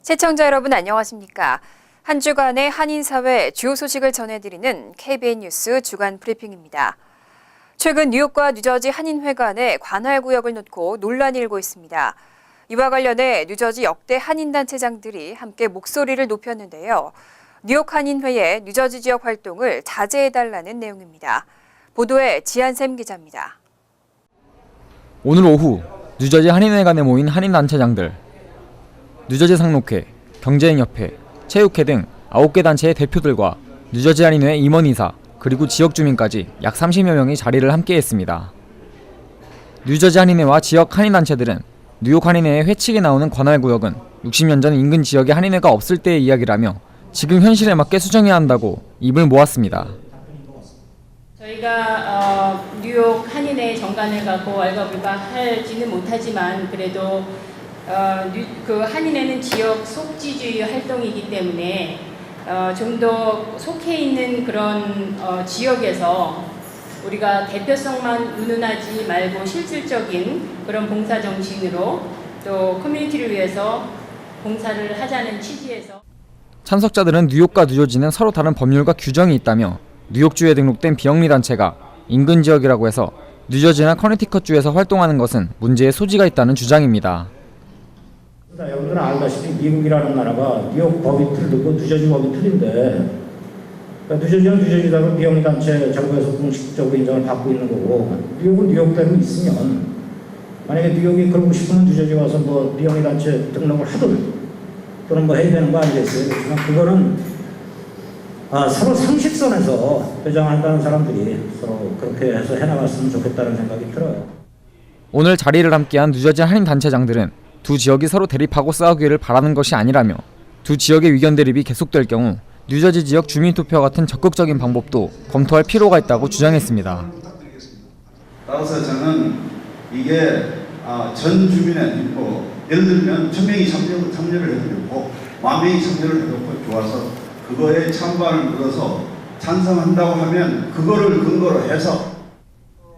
시청자 여러분 안녕하십니까? 한 주간의 한인사회 주요 소식을 전해드리는 KBN 뉴스 주간 브리핑입니다. 최근 뉴욕과 뉴저지 한인회관에 관할구역을 놓고 논란이 일고 있습니다. 이와 관련해 뉴저지 역대 한인단체장들이 함께 목소리를 높였는데요. 뉴욕 한인회의 뉴저지 지역 활동을 자제해달라는 내용입니다. 보도에 지한샘 기자입니다. 오늘 오후 뉴저지 한인회관에 모인 한인단체장들, 뉴저지 상록회, 경제인협회, 체육회 등 9개 단체의 대표들과 뉴저지 한인회 임원이사, 그리고 지역 주민까지 약 30여 명이 자리를 함께했습니다. 뉴저지 한인회와 지역 한인단체들은 뉴욕 한인회의 회칙에 나오는 관할구역은 60년 전 인근 지역에 한인회가 없을 때의 이야기라며 지금 현실에 맞게 수정해야 한다고 입을 모았습니다. 저희가 뉴욕 한인회 정관을 갖고 왈가불가할지는 못하지만 그래도 그 한인회는 지역 속지주의 활동이기 때문에 좀 더 속해 있는 그런 지역에서 우리가 대표성만 운운하지 말고 실질적인 그런 봉사 정신으로 또 커뮤니티를 위해서 봉사를 하자는 취지에서 참석자들은 뉴욕과 뉴저지는 서로 다른 법률과 규정이 있다며 뉴욕주에 등록된 비영리 단체가 인근 지역이라고 해서 뉴저지나 커네티컷주에서 활동하는 것은 문제의 소지가 있다는 주장입니다. 여러분들은 알다시피 미국이라는 나라가 뉴욕 법이 틀리고 뉴저지 법이 틀린데 뉴저지는 뉴저지대로 비영리 단체 정부에서 공식적으로 인정을 받고 있는 거고 뉴욕은 뉴욕대로 있으면 만약에 뉴욕이 그러고 싶으면 뉴저지 와서 뭐 비영리 단체 등록을 하든 또는 뭐 해야 되는 거 아니겠어요? 그렇지만 그거는 서로 상식선에서 배정한다는 사람들이 서로 그렇게 해서 해나갔으면 좋겠다는 생각이 들어요. 오늘 자리를 함께한 뉴저지 한인 단체장들은 두 지역이 서로 대립하고 싸우기를 바라는 것이 아니라며 두 지역의 의견 대립이 계속될 경우 뉴저지 지역 주민투표 같은 적극적인 방법도 검토할 필요가 있다고 주장했습니다. 따라서 저는 이게 전 주민의 예를 들면 1000명이 참여를 해도 좋고 10,000명이 참여를 해도 좋아서 그거에 찬반을 물어서 찬성한다고 하면 그거를 근거로 해서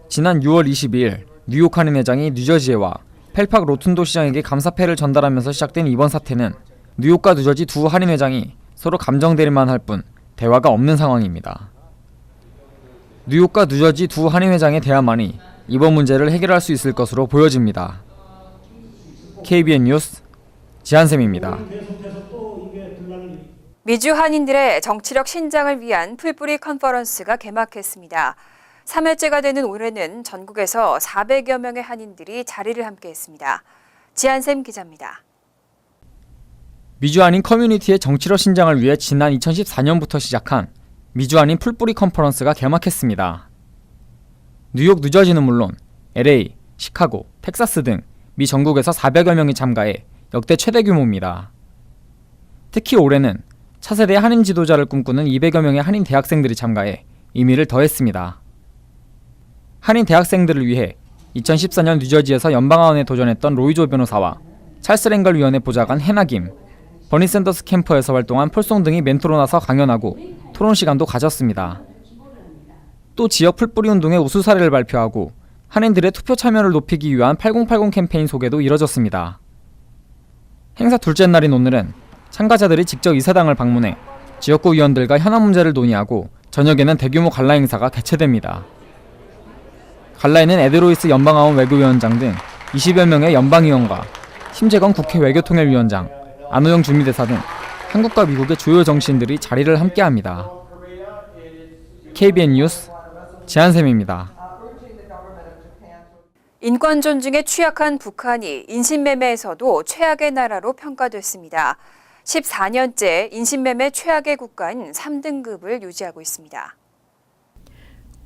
지난 6월 22일 뉴욕 한인회장이 뉴저지해와 펠팍 로툰도 시장에게 감사패를 전달하면서 시작된 이번 사태는 뉴욕과 뉴저지 두 한인회장이 서로 감정 대립만 할 뿐 대화가 없는 상황입니다. 뉴욕과 뉴저지 두 한인회장의 대화만이 이번 문제를 해결할 수 있을 것으로 보여집니다. KBN 뉴스 지한샘입니다. 미주 한인들의 정치력 신장을 위한 풀뿌리 컨퍼런스가 개막했습니다. 3회째가 되는 올해는 전국에서 400여 명의 한인들이 자리를 함께했습니다. 지한샘 기자입니다. 미주 한인 커뮤니티의 정치력 신장을 위해 지난 2014년부터 시작한 미주 한인 풀뿌리 컨퍼런스가 개막했습니다. 뉴욕, 뉴저지는 물론 LA, 시카고, 텍사스 등 미 전국에서 400여 명이 참가해 역대 최대 규모입니다. 특히 올해는 차세대 한인 지도자를 꿈꾸는 200여 명의 한인 대학생들이 참가해 의미를 더했습니다. 한인 대학생들을 위해 2014년 뉴저지에서 연방하원에 도전했던 로이조 변호사와 찰스 랭걸 위원회 보좌관 해나 김, 버니 샌더스 캠퍼에서 활동한 폴송 등이 멘토로 나서 강연하고 토론 시간도 가졌습니다. 또 지역 풀뿌리 운동의 우수 사례를 발표하고 한인들의 투표 참여를 높이기 위한 8080 캠페인 소개도 이뤄졌습니다. 행사 둘째 날인 오늘은 참가자들이 직접 이사당을 방문해 지역구 의원들과 현안 문제를 논의하고 저녁에는 대규모 갈라 행사가 개최됩니다. 갈라에는 에드 로이스 연방하원 외교위원장 등 20여 명의 연방의원과 심재건 국회 외교통일위원장, 안호영 주미대사 등 한국과 미국의 주요 정치인들이 자리를 함께합니다. KBN 뉴스 지한샘입니다. 인권 존중에 취약한 북한이 인신매매에서도 최악의 나라로 평가됐습니다. 14년째 인신매매 최악의 국가인 3등급을 유지하고 있습니다.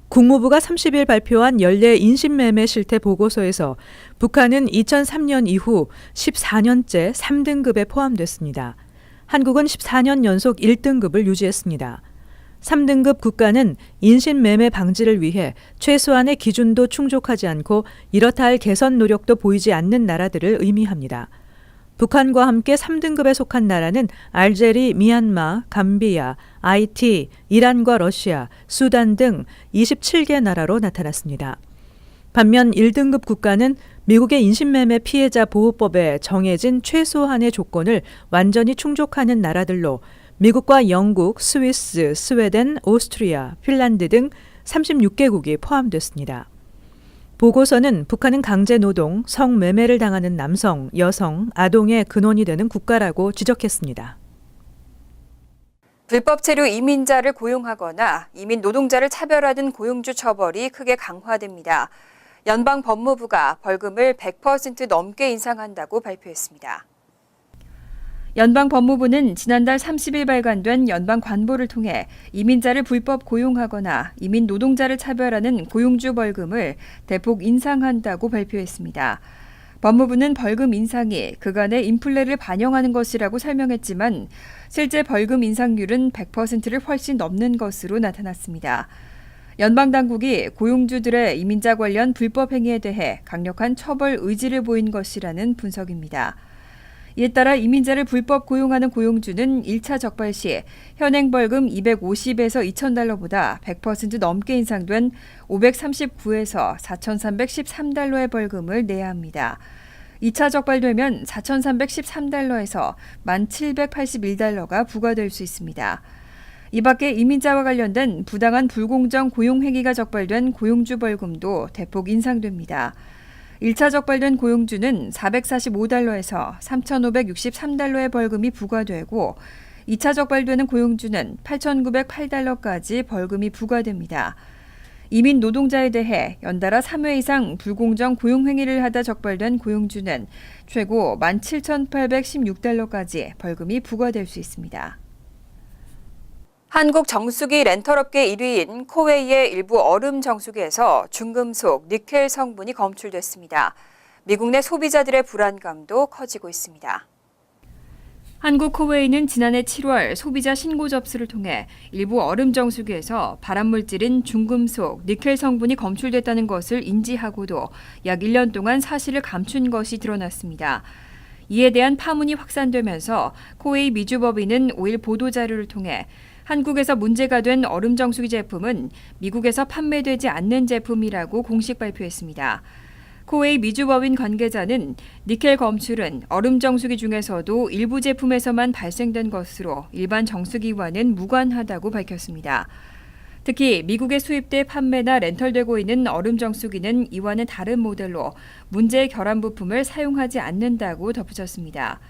국무부가 30일 발표한 연례 인신매매 실태 보고서에서 북한은 2003년 이후 14년째 3등급에 포함됐습니다. 한국은 14년 연속 1등급을 유지했습니다. 3등급 국가는 인신매매 방지를 위해 최소한의 기준도 충족하지 않고 이렇다 할 개선 노력도 보이지 않는 나라들을 의미합니다. 북한과 함께 3등급에 속한 나라는 알제리, 미얀마, 감비아, 하이티, 이란과 러시아, 수단 등 27개 나라로 나타났습니다. 반면 1등급 국가는 미국의 인신매매 피해자 보호법에 정해진 최소한의 조건을 완전히 충족하는 나라들로 미국과 영국, 스위스, 스웨덴, 오스트리아, 핀란드 등 36개국이 포함됐습니다. 보고서는 북한은 강제노동, 성매매를 당하는 남성, 여성, 아동의 근원이 되는 국가라고 지적했습니다. 불법 체류 이민자를 고용하거나 이민 노동자를 차별하는 고용주 처벌이 크게 강화됩니다. 연방 법무부가 벌금을 100% 넘게 인상한다고 발표했습니다. 연방 법무부는 지난달 30일 발간된 연방 관보를 통해 이민자를 불법 고용하거나 이민 노동자를 차별하는 고용주 벌금을 대폭 인상한다고 발표했습니다. 법무부는 벌금 인상이 그간의 인플레를 반영하는 것이라고 설명했지만 실제 벌금 인상률은 100%를 훨씬 넘는 것으로 나타났습니다. 연방당국이 고용주들의 이민자 관련 불법 행위에 대해 강력한 처벌 의지를 보인 것이라는 분석입니다. 이에 따라 이민자를 불법 고용하는 고용주는 1차 적발 시 현행 벌금 250에서 2,000달러보다 100% 넘게 인상된 539에서 4,313달러의 벌금을 내야 합니다. 2차 적발되면 4,313달러에서 1,781달러가 부과될 수 있습니다. 이 밖에 이민자와 관련된 부당한 불공정 고용 행위가 적발된 고용주 벌금도 대폭 인상됩니다. 1차 적발된 고용주는 445달러에서 3,563달러의 벌금이 부과되고 2차 적발되는 고용주는 8,908달러까지 벌금이 부과됩니다. 이민 노동자에 대해 연달아 3회 이상 불공정 고용 행위를 하다 적발된 고용주는 최고 17,816달러까지 벌금이 부과될 수 있습니다. 한국 정수기 렌털업계 1위인 코웨이의 일부 얼음 정수기에서 중금속, 니켈 성분이 검출됐습니다. 미국 내 소비자들의 불안감도 커지고 있습니다. 한국 코웨이는 지난해 7월 소비자 신고 접수를 통해 일부 얼음 정수기에서 발암물질인 중금속, 니켈 성분이 검출됐다는 것을 인지하고도 약 1년 동안 사실을 감춘 것이 드러났습니다. 이에 대한 파문이 확산되면서 코웨이 미주법인은 5일 보도자료를 통해 한국에서 문제가 된 얼음 정수기 제품은 미국에서 판매되지 않는 제품이라고 공식 발표했습니다. 코웨이 미주법인 관계자는 니켈 검출은 얼음 정수기 중에서도 일부 제품에서만 발생된 것으로 일반 정수기와는 무관하다고 밝혔습니다. 특히 미국에 수입돼 판매나 렌털되고 있는 얼음 정수기는 이와는 다른 모델로 문제의 결함 부품을 사용하지 않는다고 덧붙였습니다.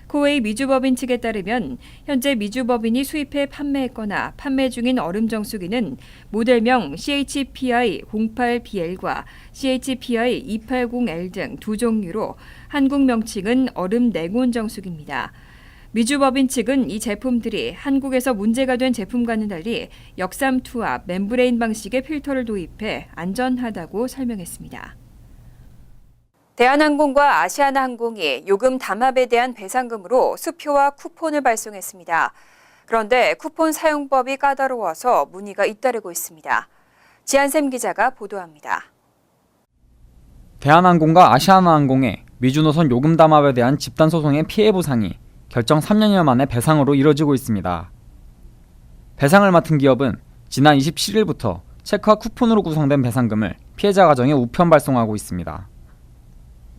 코웨이 미주법인 측에 따르면 현재 미주법인이 수입해 판매했거나 판매 중인 얼음 정수기는 모델명 CHPI-08BL과 CHPI-280L 등 두 종류로 한국 명칭은 얼음 냉온 정수기입니다. 미주법인 측은 이 제품들이 한국에서 문제가 된 제품과는 달리 역삼 투합 멤브레인 방식의 필터를 도입해 안전하다고 설명했습니다. 대한항공과 아시아나항공이 요금 담합에 대한 배상금으로 수표와 쿠폰을 발송했습니다. 그런데 쿠폰 사용법이 까다로워서 문의가 잇따르고 있습니다. 지한샘 기자가 보도합니다. 대한항공과 아시아나항공의 미주노선 요금 담합에 대한 집단소송의 피해 보상이 결정 3년여 만에 배상으로 이뤄지고 있습니다. 배상을 맡은 기업은 지난 27일부터 체크와 쿠폰으로 구성된 배상금을 피해자 가정에 우편 발송하고 있습니다.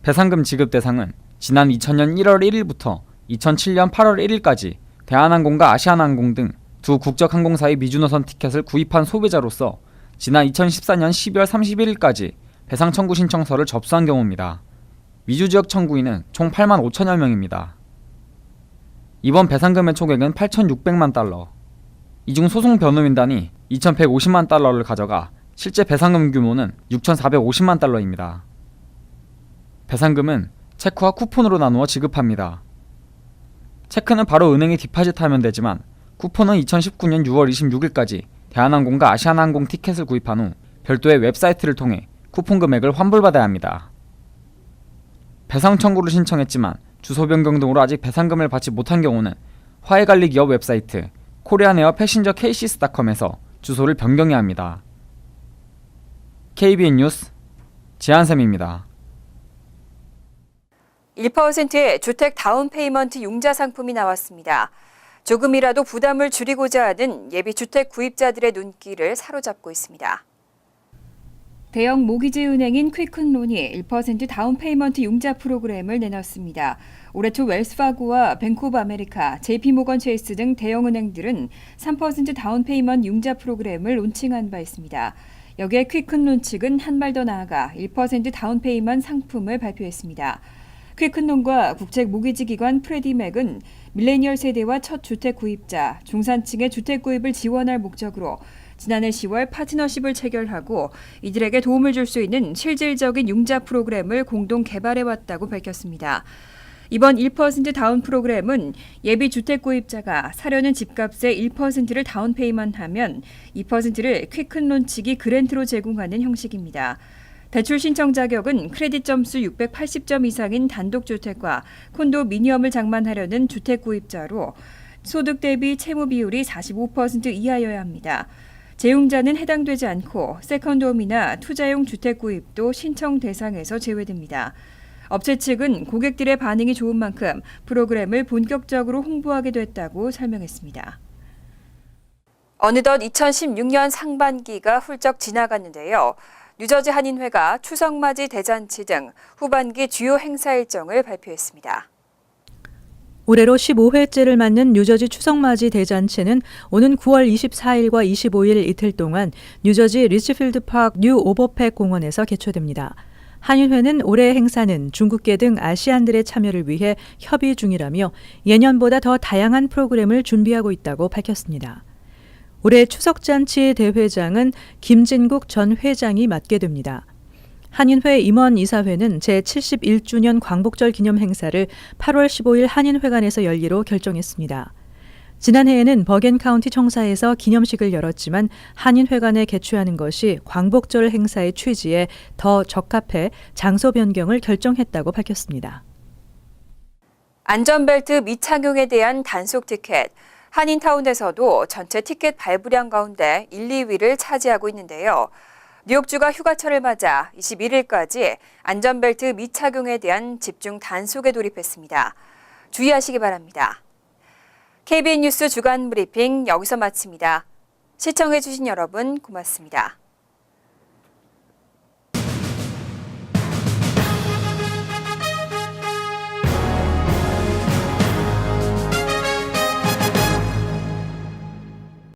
배상금 지급 대상은 지난 2000년 1월 1일부터 2007년 8월 1일까지 대한항공과 아시아나항공 등 두 국적항공사의 미주노선 티켓을 구입한 소비자로서 지난 2014년 12월 31일까지 배상 청구 신청서를 접수한 경우입니다. 미주 지역 청구인은 총 8만 5천여 명입니다. 이번 배상금의 총액은 8,600만 달러. 이 중 소송 변호인단이 2,150만 달러를 가져가 실제 배상금 규모는 6,450만 달러입니다. 배상금은 체크와 쿠폰으로 나누어 지급합니다. 체크는 바로 은행에 디파짓하면 되지만 쿠폰은 2019년 6월 26일까지 대한항공과 아시아나항공 티켓을 구입한 후 별도의 웹사이트를 통해 쿠폰 금액을 환불받아야 합니다. 배상 청구를 신청했지만 주소 변경 등으로 아직 배상금을 받지 못한 경우는 화해관리 기업 웹사이트 코리안에어 패신저 케이시스.com에서 주소를 변경해야 합니다. KBN 뉴스 지한샘입니다. 1%의 주택 다운페이먼트 융자 상품이 나왔습니다. 조금이라도 부담을 줄이고자 하는 예비 주택 구입자들의 눈길을 사로잡고 있습니다. 대형 모기지 은행인 퀵큰론이 1% 다운 페이먼트 융자 프로그램을 내놨습니다. 올해 초 웰스파고와 뱅크 오브 아메리카, JP모건 체이스 등 대형 은행들은 3% 다운 페이먼트 융자 프로그램을 론칭한 바 있습니다. 여기에 퀵큰론 측은 한 발 더 나아가 1% 다운 페이먼트 상품을 발표했습니다. 퀵큰론과 국책 모기지 기관 프레디맥은 밀레니얼 세대와 첫 주택 구입자, 중산층의 주택 구입을 지원할 목적으로 지난해 10월 파트너십을 체결하고 이들에게 도움을 줄 수 있는 실질적인 융자 프로그램을 공동 개발해왔다고 밝혔습니다. 이번 1% 다운 프로그램은 예비 주택 구입자가 사려는 집값의 1%를 다운 페이먼트하면 2%를 퀵큰론 측이 그랜트로 제공하는 형식입니다. 대출 신청 자격은 크레딧 점수 680점 이상인 단독주택과 콘도미니엄을 장만하려는 주택 구입자로 소득 대비 채무 비율이 45% 이하여야 합니다. 재용자는 해당되지 않고 세컨드홈이나 투자용 주택 구입도 신청 대상에서 제외됩니다. 업체 측은 고객들의 반응이 좋은 만큼 프로그램을 본격적으로 홍보하게 됐다고 설명했습니다. 어느덧 2016년 상반기가 훌쩍 지나갔는데요. 뉴저지 한인회가 추석맞이 대잔치 등 후반기 주요 행사 일정을 발표했습니다. 올해로 15회째를 맞는 뉴저지 추석맞이 대잔치는 오는 9월 24일과 25일 이틀 동안 뉴저지 리치필드 파크 뉴 오버팩 공원에서 개최됩니다. 한인회는 올해 행사는 중국계 등 아시안들의 참여를 위해 협의 중이라며 예년보다 더 다양한 프로그램을 준비하고 있다고 밝혔습니다. 올해 추석잔치 대회장은 김진국 전 회장이 맡게 됩니다. 한인회 임원이사회는 제71주년 광복절 기념 행사를 8월 15일 한인회관에서 열기로 결정했습니다. 지난해에는 버겐 카운티 청사에서 기념식을 열었지만 한인회관에 개최하는 것이 광복절 행사의 취지에 더 적합해 장소 변경을 결정했다고 밝혔습니다. 안전벨트 미착용에 대한 단속 티켓. 한인타운에서도 전체 티켓 발부량 가운데 1, 2위를 차지하고 있는데요. 뉴욕주가 휴가철을 맞아 21일까지 안전벨트 미착용에 대한 집중 단속에 돌입했습니다. 주의하시기 바랍니다. KBN 뉴스 주간 브리핑 여기서 마칩니다. 시청해주신 여러분 고맙습니다.